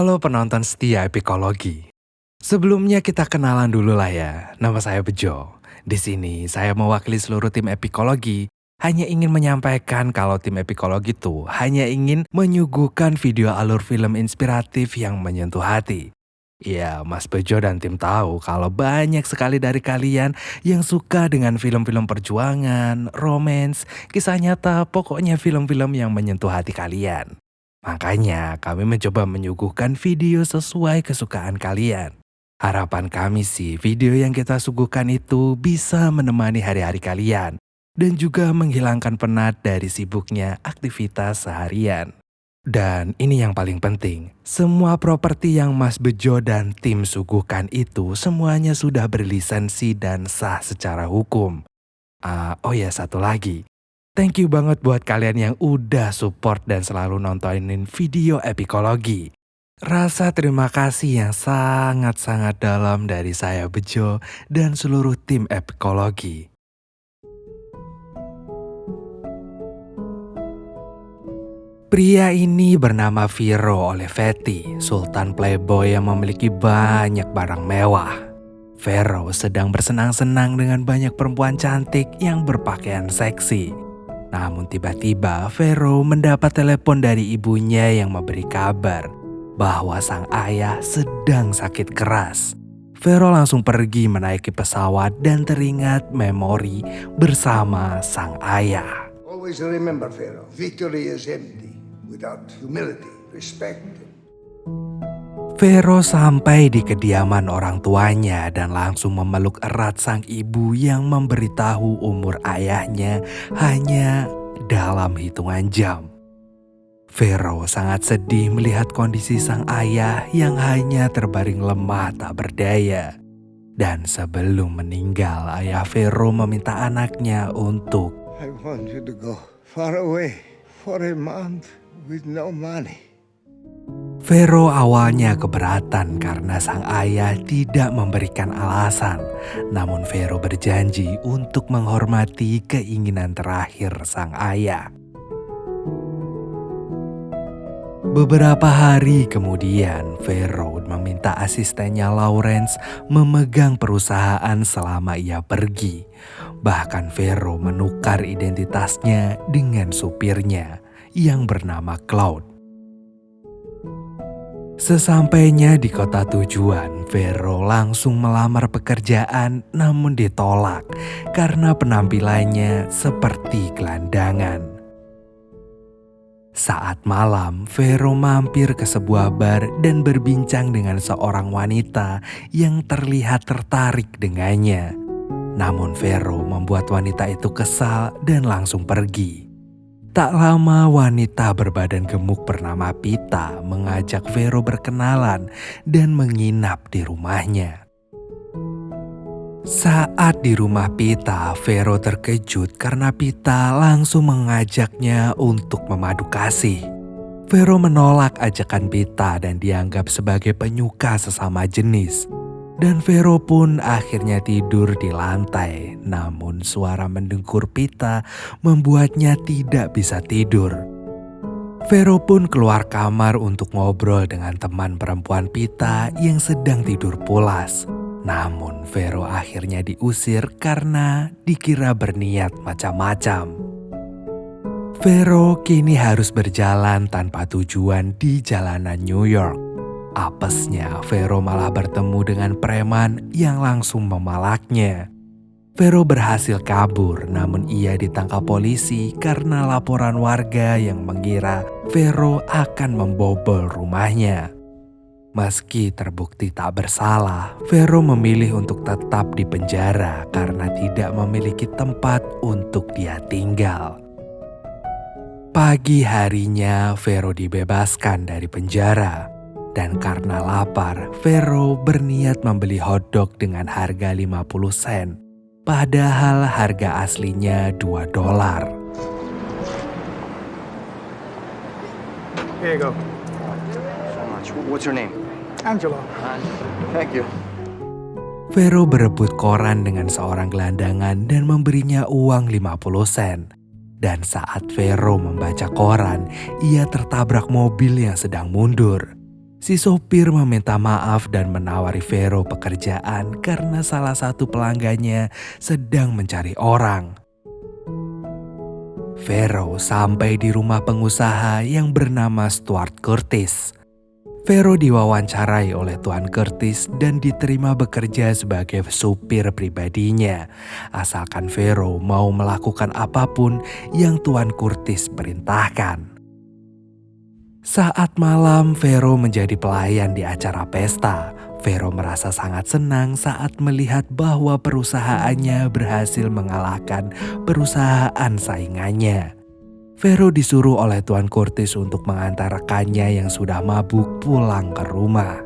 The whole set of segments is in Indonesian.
Halo penonton setia Epikologi. Sebelumnya kita kenalan dulu lah ya. Nama saya Bejo. Di sini saya mewakili seluruh tim Epikologi. Hanya ingin menyampaikan kalau tim Epikologi tuh hanya ingin menyuguhkan video alur film inspiratif yang menyentuh hati. Ya, Mas Bejo dan tim tahu kalau banyak sekali dari kalian yang suka dengan film-film perjuangan, romance, kisah nyata, pokoknya film-film yang menyentuh hati kalian. Makanya kami mencoba menyuguhkan video sesuai kesukaan kalian. Harapan kami sih video yang kita suguhkan itu bisa menemani hari-hari kalian dan juga menghilangkan penat dari sibuknya aktivitas seharian. Dan ini yang paling penting, semua properti yang Mas Bejo dan tim suguhkan itu semuanya sudah berlisensi dan sah secara hukum. Oh ya, satu lagi. Thank you banget buat kalian yang udah support dan selalu nontonin video Epikologi. Rasa terima kasih yang sangat-sangat dalam dari saya Bejo dan seluruh tim Epikologi. Pria ini bernama Viro Olivetti, sultan playboy yang memiliki banyak barang mewah. Vero sedang bersenang-senang dengan banyak perempuan cantik yang berpakaian seksi. Namun tiba-tiba Vero mendapat telepon dari ibunya yang memberi kabar bahwa sang ayah sedang sakit keras. Vero langsung pergi menaiki pesawat dan teringat memori bersama sang ayah. Always remember, Pharaoh, victory is empty without humility, respect. Vero sampai di kediaman orang tuanya dan langsung memeluk erat sang ibu yang memberitahu umur ayahnya hanya dalam hitungan jam. Vero sangat sedih melihat kondisi sang ayah yang hanya terbaring lemah tak berdaya. Dan sebelum meninggal, ayah Vero meminta anaknya untuk I want you to go far away for a month with no money. Vero awalnya keberatan karena sang ayah tidak memberikan alasan. Namun Vero berjanji untuk menghormati keinginan terakhir sang ayah. Beberapa hari kemudian, Vero meminta asistennya Lawrence memegang perusahaan selama ia pergi. Bahkan Vero menukar identitasnya dengan supirnya yang bernama Cloud. Sesampainya di kota tujuan, Vero langsung melamar pekerjaan namun ditolak karena penampilannya seperti gelandangan. Saat malam, Vero mampir ke sebuah bar dan berbincang dengan seorang wanita yang terlihat tertarik dengannya. Namun Vero membuat wanita itu kesal dan langsung pergi. Tak lama wanita berbadan gemuk bernama Pita mengajak Vero berkenalan dan menginap di rumahnya. Saat di rumah Pita, Vero terkejut karena Pita langsung mengajaknya untuk memadu kasih. Vero menolak ajakan Pita dan dianggap sebagai penyuka sesama jenis. Dan Vero pun akhirnya tidur di lantai, namun suara mendengkur Pita membuatnya tidak bisa tidur. Vero pun keluar kamar untuk ngobrol dengan teman perempuan Pita yang sedang tidur pulas. Namun Vero akhirnya diusir karena dikira berniat macam-macam. Vero kini harus berjalan tanpa tujuan di jalanan New York. Apesnya, Vero malah bertemu dengan preman yang langsung memalaknya. Vero berhasil kabur, namun ia ditangkap polisi karena laporan warga yang mengira Vero akan membobol rumahnya. Meski terbukti tak bersalah, Vero memilih untuk tetap di penjara karena tidak memiliki tempat untuk dia tinggal. Pagi harinya, Vero dibebaskan dari penjara. Dan karena lapar, Vero berniat membeli hotdog dengan harga 50 sen. Padahal harga aslinya $2. Here you go. So much. What's your name? Angela. Thank you. Vero berebut koran dengan seorang gelandangan dan memberinya uang 50 sen. Dan saat Vero membaca koran, ia tertabrak mobil yang sedang mundur. Si sopir meminta maaf dan menawari Vero pekerjaan karena salah satu pelanggannya sedang mencari orang. Vero sampai di rumah pengusaha yang bernama Stuart Curtis. Vero diwawancarai oleh Tuan Curtis dan diterima bekerja sebagai supir pribadinya, asalkan Vero mau melakukan apapun yang Tuan Curtis perintahkan. Saat malam, Vero menjadi pelayan di acara pesta. Vero merasa sangat senang saat melihat bahwa perusahaannya berhasil mengalahkan perusahaan saingannya. Vero disuruh oleh Tuan Curtis untuk mengantar rekannya yang sudah mabuk pulang ke rumah.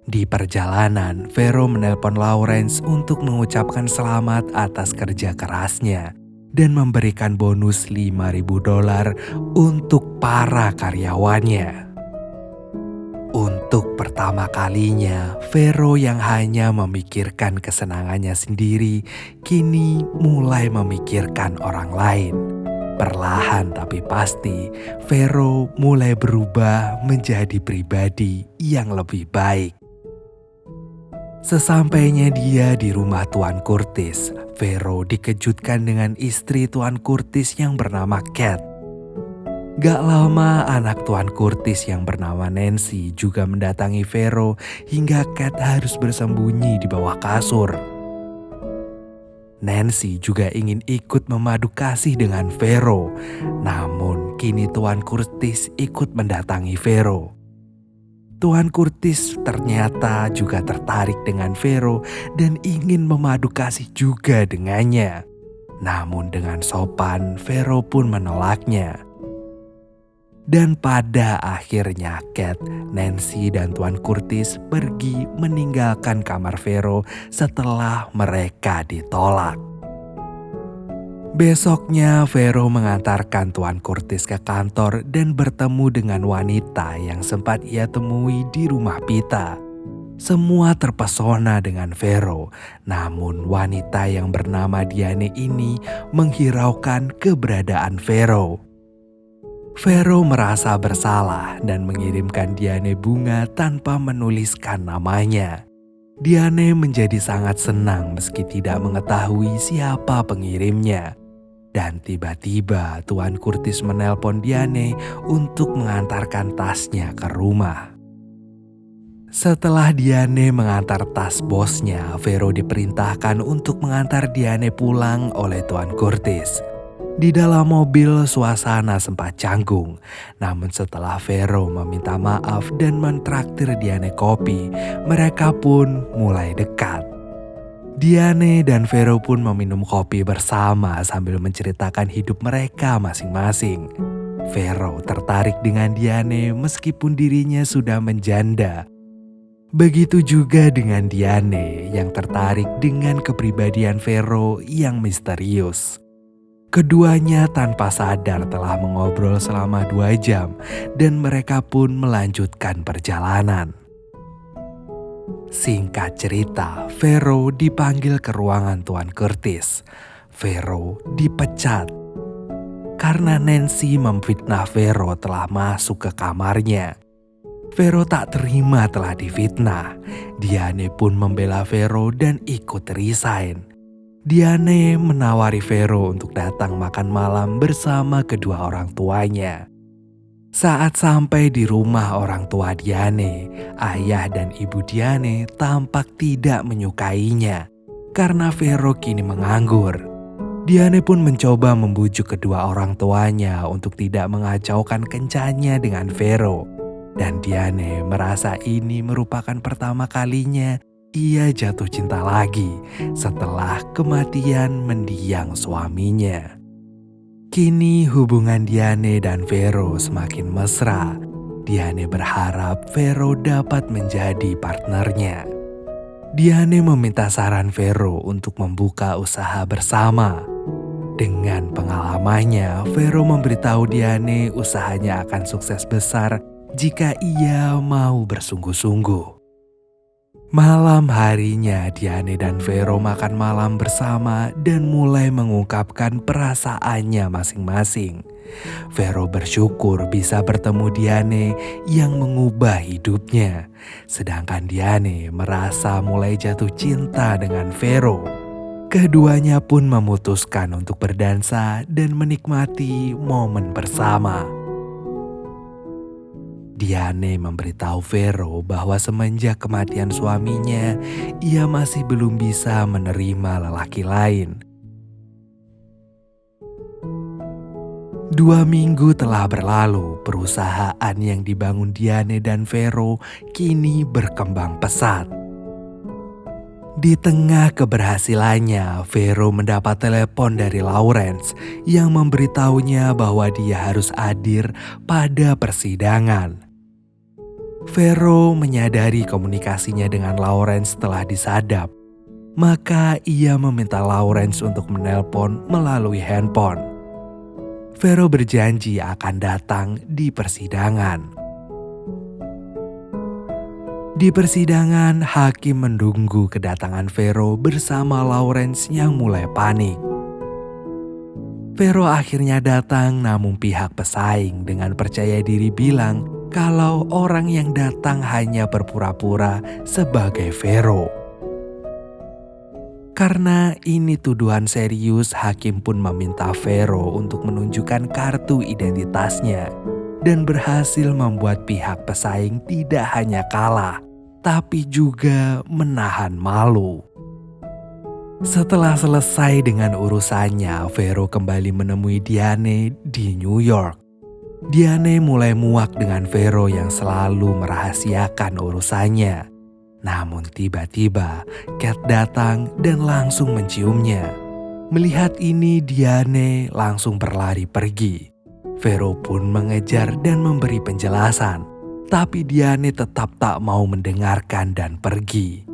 Di perjalanan, Vero menelpon Lawrence untuk mengucapkan selamat atas kerja kerasnya dan memberikan bonus $5.000 untuk para karyawannya. Untuk pertama kalinya, Vero yang hanya memikirkan kesenangannya sendiri, kini mulai memikirkan orang lain. Perlahan tapi pasti, Vero mulai berubah menjadi pribadi yang lebih baik. Sesampainya dia di rumah Tuan Curtis, Vero dikejutkan dengan istri Tuan Curtis yang bernama Cat. Gak lama anak Tuan Curtis yang bernama Nancy juga mendatangi Vero hingga Cat harus bersembunyi di bawah kasur. Nancy juga ingin ikut memadu kasih dengan Vero, namun kini Tuan Curtis ikut mendatangi Vero. Tuan Curtis ternyata juga tertarik dengan Vero dan ingin memadu kasih juga dengannya. Namun dengan sopan, Vero pun menolaknya. Dan pada akhirnya Cat, Nancy dan Tuan Curtis pergi meninggalkan kamar Vero setelah mereka ditolak. Besoknya Vero mengantarkan Tuan Curtis ke kantor dan bertemu dengan wanita yang sempat ia temui di rumah Pita. Semua terpesona dengan Vero, namun wanita yang bernama Diane ini menghiraukan keberadaan Vero. Vero merasa bersalah dan mengirimkan Diane bunga tanpa menuliskan namanya. Diane menjadi sangat senang meski tidak mengetahui siapa pengirimnya. Dan tiba-tiba Tuan Curtis menelpon Diane untuk mengantarkan tasnya ke rumah. Setelah Diane mengantar tas bosnya, Vero diperintahkan untuk mengantar Diane pulang oleh Tuan Curtis. Di dalam mobil suasana sempat canggung, namun setelah Vero meminta maaf dan mentraktir Diane kopi, mereka pun mulai dekat. Diane dan Vero pun meminum kopi bersama sambil menceritakan hidup mereka masing-masing. Vero tertarik dengan Diane meskipun dirinya sudah menjanda. Begitu juga dengan Diane yang tertarik dengan kepribadian Vero yang misterius. Keduanya tanpa sadar telah mengobrol selama 2 jam dan mereka pun melanjutkan perjalanan. Singkat cerita, Vero dipanggil ke ruangan Tuan Curtis. Vero dipecat karena Nancy memfitnah Vero telah masuk ke kamarnya. Vero tak terima telah difitnah. Diane pun membela Vero dan ikut resign. Diane menawari Vero untuk datang makan malam bersama kedua orang tuanya. Saat sampai di rumah orang tua Diane, ayah dan ibu Diane tampak tidak menyukainya karena Vero kini menganggur. Diane pun mencoba membujuk kedua orang tuanya untuk tidak mengacaukan kencannya dengan Vero. Dan Diane merasa ini merupakan pertama kalinya ia jatuh cinta lagi setelah kematian mendiang suaminya. Kini hubungan Diane dan Vero semakin mesra. Diane berharap Vero dapat menjadi partnernya. Diane meminta saran Vero untuk membuka usaha bersama. Dengan pengalamannya, Vero memberitahu Diane usahanya akan sukses besar jika ia mau bersungguh-sungguh. Malam harinya Diane dan Vero makan malam bersama dan mulai mengungkapkan perasaannya masing-masing. Vero bersyukur bisa bertemu Diane yang mengubah hidupnya. Sedangkan Diane merasa mulai jatuh cinta dengan Vero. Keduanya pun memutuskan untuk berdansa dan menikmati momen bersama. Diane memberitahu Vero bahwa semenjak kematian suaminya, ia masih belum bisa menerima lelaki lain. 2 minggu telah berlalu, perusahaan yang dibangun Diane dan Vero kini berkembang pesat. Di tengah keberhasilannya, Vero mendapat telepon dari Lawrence yang memberitahunya bahwa dia harus hadir pada persidangan. Vero menyadari komunikasinya dengan Lawrence telah disadap, maka ia meminta Lawrence untuk menelpon melalui handphone. Vero berjanji akan datang di persidangan. Di persidangan, hakim menunggu kedatangan Vero bersama Lawrence yang mulai panik. Vero akhirnya datang, namun pihak pesaing dengan percaya diri bilang kalau orang yang datang hanya berpura-pura sebagai Vero. Karena ini tuduhan serius, hakim pun meminta Vero untuk menunjukkan kartu identitasnya dan berhasil membuat pihak pesaing tidak hanya kalah, tapi juga menahan malu. Setelah selesai dengan urusannya, Vero kembali menemui Diane di New York. Diane mulai muak dengan Vero yang selalu merahasiakan urusannya. Namun tiba-tiba Cat datang dan langsung menciumnya. Melihat ini, Diane langsung berlari pergi. Vero pun mengejar dan memberi penjelasan, tapi Diane tetap tak mau mendengarkan dan pergi.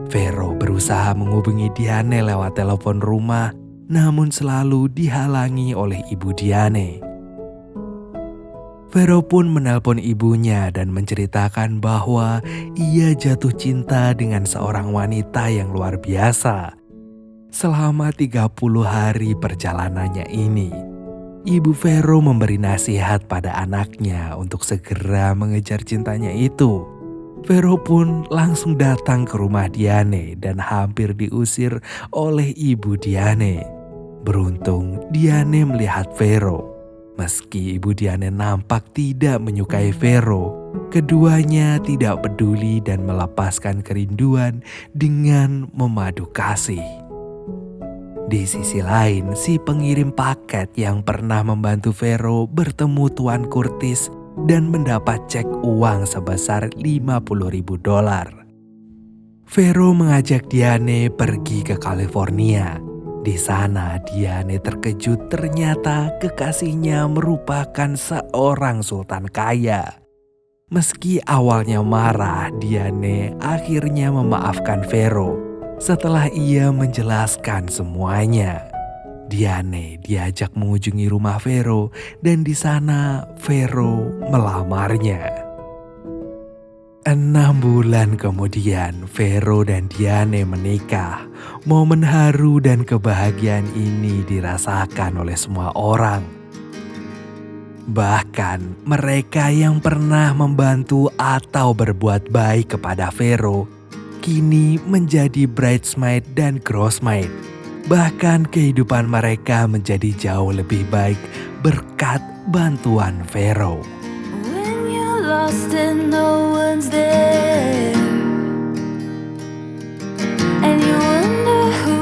Vero berusaha menghubungi Diane lewat telepon rumah, namun selalu dihalangi oleh ibu Diane. Vero pun menelpon ibunya dan menceritakan bahwa ia jatuh cinta dengan seorang wanita yang luar biasa. Selama 30 hari perjalanannya ini, ibu Vero memberi nasihat pada anaknya untuk segera mengejar cintanya itu. Vero pun langsung datang ke rumah Diane dan hampir diusir oleh ibu Diane. Beruntung Diane melihat Vero. Meski ibu Diane nampak tidak menyukai Vero, keduanya tidak peduli dan melepaskan kerinduan dengan memadu kasih. Di sisi lain, si pengirim paket yang pernah membantu Vero bertemu Tuan Curtis dan mendapat cek uang sebesar $50.000. Vero mengajak Diane pergi ke California. Di sana Diane terkejut ternyata kekasihnya merupakan seorang sultan kaya. Meski awalnya marah, Diane akhirnya memaafkan Vero setelah ia menjelaskan semuanya. Diane diajak mengunjungi rumah Vero dan di sana Vero melamarnya. 6 bulan kemudian, Vero dan Diane menikah. Momen haru dan kebahagiaan ini dirasakan oleh semua orang. Bahkan mereka yang pernah membantu atau berbuat baik kepada Vero, kini menjadi bridesmaid dan groomsmaid. Bahkan kehidupan mereka menjadi jauh lebih baik berkat bantuan Vero. When you're lost and no one's there, and you wonder who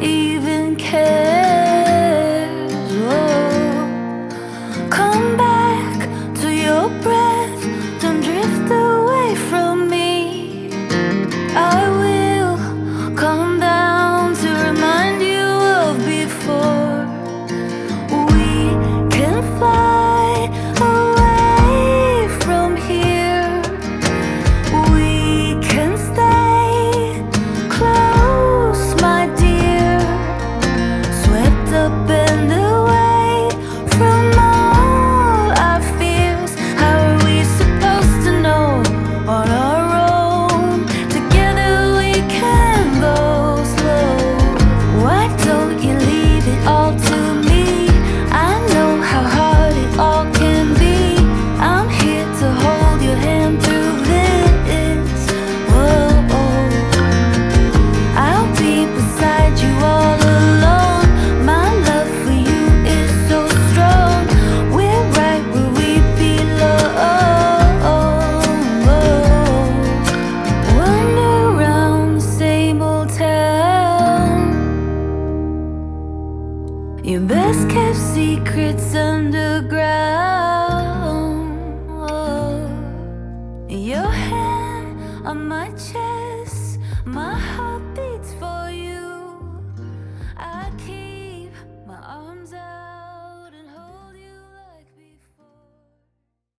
even cares. Oh, come back to your breath, don't drift away from me. I will come down to remind you of before. We can fly away from here. We secrets underground. Oh. Your hand on my chest, my heart.